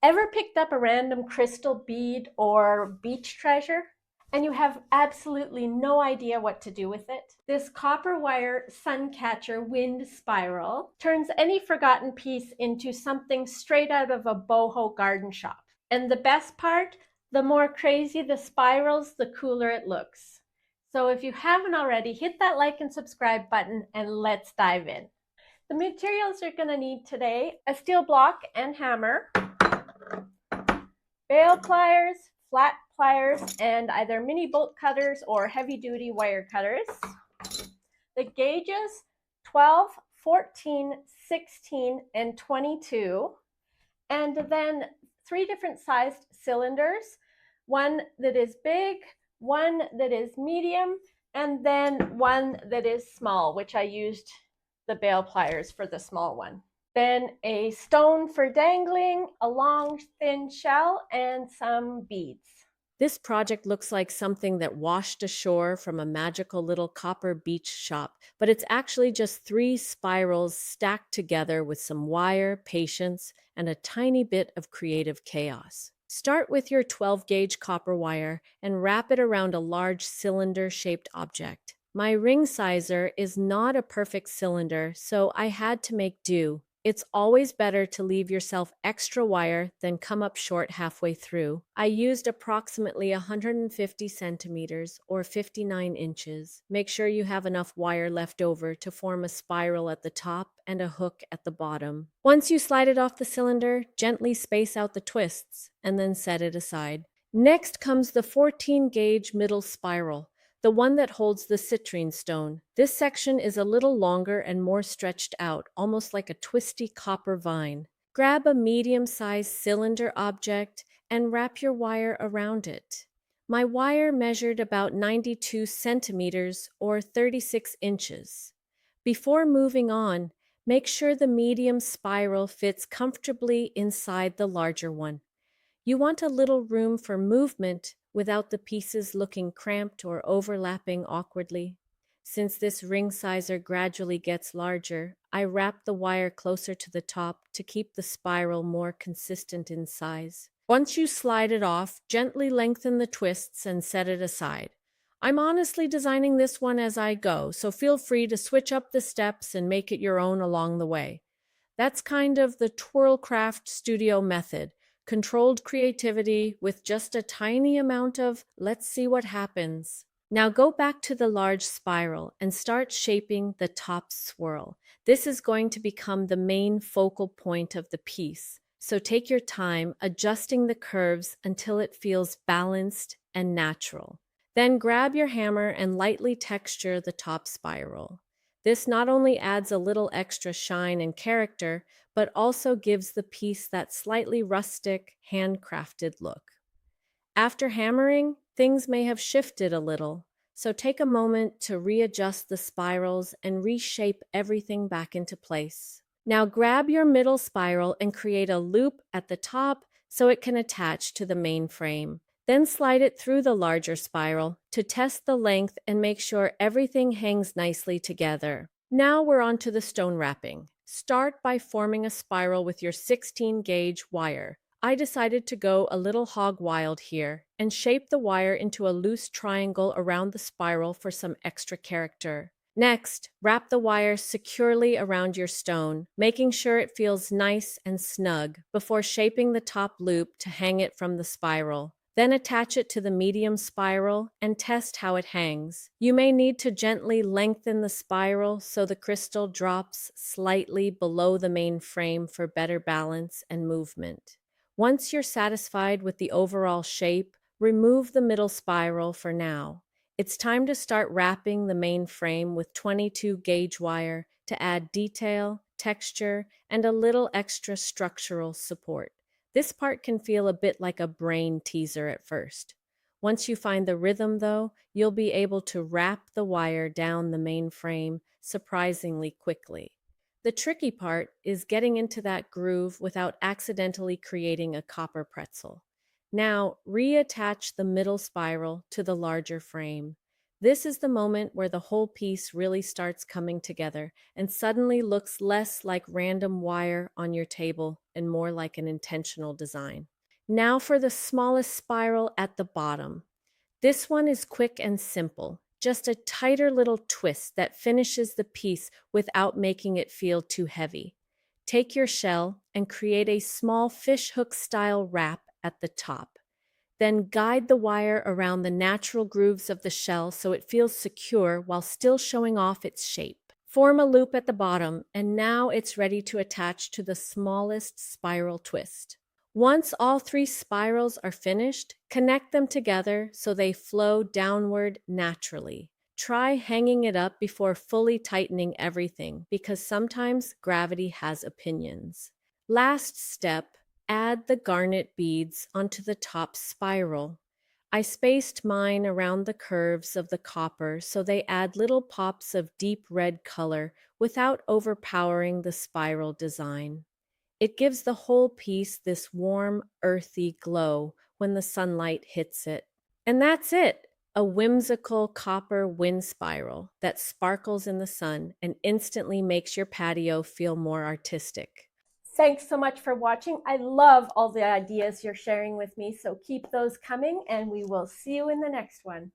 Ever picked up a random crystal bead or beach treasure and you have absolutely no idea what to do with it? This copper wire Suncatcher wind spiral turns any forgotten piece into something straight out of a boho garden shop. And the best part, the more crazy the spirals, the cooler it looks. So if you haven't already, hit that like and subscribe button and let's dive in. The materials you're going to need today: a steel block and hammer, bale pliers, flat pliers, and either mini bolt cutters or heavy duty wire cutters. The gauges 12, 14, 16, and 22. And then 3 different sized cylinders, one that is big, one that is medium, and then one that is small, which I used the bale pliers for the small one. Then a stone for dangling, a long thin shell, and some beads. This project looks like something that washed ashore from a magical little copper beach shop, but it's actually just 3 spirals stacked together with some wire, patience, and a tiny bit of creative chaos. Start with your 12-gauge copper wire and wrap it around a large cylinder-shaped object. My ring sizer is not a perfect cylinder, so I had to make do. It's always better to leave yourself extra wire than come up short halfway through. I used approximately 150 centimeters or 59 inches. Make sure you have enough wire left over to form a spiral at the top and a hook at the bottom. Once you slide it off the cylinder, gently space out the twists and then set it aside. Next comes the 14-gauge middle spiral, the one that holds the citrine stone. This section is a little longer and more stretched out, almost like a twisty copper vine. Grab a medium-sized cylinder object and wrap your wire around it. My wire measured about 92 centimeters or 36 inches. Before moving on, make sure the medium spiral fits comfortably inside the larger one. You want a little room for movement without the pieces looking cramped or overlapping awkwardly. Since this ring sizer gradually gets larger, I wrap the wire closer to the top to keep the spiral more consistent in size. Once you slide it off, gently lengthen the twists and set it aside. I'm honestly designing this one as I go, so feel free to switch up the steps and make it your own along the way. That's kind of the Twirlcraft studio method. Controlled creativity with just a tiny amount of let's see what happens. Now go back to the large spiral and start shaping the top swirl. This is going to become the main focal point of the piece. So take your time adjusting the curves until it feels balanced and natural. Then grab your hammer and lightly texture the top spiral. This not only adds a little extra shine and character, but also gives the piece that slightly rustic, handcrafted look. After hammering, things may have shifted a little, so take a moment to readjust the spirals and reshape everything back into place. Now grab your middle spiral and create a loop at the top so it can attach to the main frame. Then slide it through the larger spiral to test the length and make sure everything hangs nicely together. Now we're on to the stone wrapping. Start by forming a spiral with your 16-gauge wire. I decided to go a little hog wild here and shape the wire into a loose triangle around the spiral for some extra character. Next, wrap the wire securely around your stone, making sure it feels nice and snug before shaping the top loop to hang it from the spiral. Then attach it to the medium spiral and test how it hangs. You may need to gently lengthen the spiral so the crystal drops slightly below the main frame for better balance and movement. Once you're satisfied with the overall shape, remove the middle spiral for now. It's time to start wrapping the main frame with 22-gauge wire to add detail, texture, and a little extra structural support. This part can feel a bit like a brain teaser at first. Once you find the rhythm, though, you'll be able to wrap the wire down the main frame surprisingly quickly. The tricky part is getting into that groove without accidentally creating a copper pretzel. Now, reattach the middle spiral to the larger frame. This is the moment where the whole piece really starts coming together and suddenly looks less like random wire on your table and more like an intentional design. Now for the smallest spiral at the bottom. This one is quick and simple, just a tighter little twist that finishes the piece without making it feel too heavy. Take your shell and create a small fish hook style wrap at the top. Then guide the wire around the natural grooves of the shell so it feels secure while still showing off its shape. Form a loop at the bottom, and now it's ready to attach to the smallest spiral twist. Once all three spirals are finished, connect them together so they flow downward naturally. Try hanging it up before fully tightening everything because sometimes gravity has opinions. Last step, add the garnet beads onto the top spiral. I spaced mine around the curves of the copper so they add little pops of deep red color without overpowering the spiral design. It gives the whole piece this warm, earthy glow when the sunlight hits it. And that's it, a whimsical copper wind spiral that sparkles in the sun and instantly makes your patio feel more artistic. Thanks so much for watching. I love all the ideas you're sharing with me, so keep those coming and we will see you in the next one.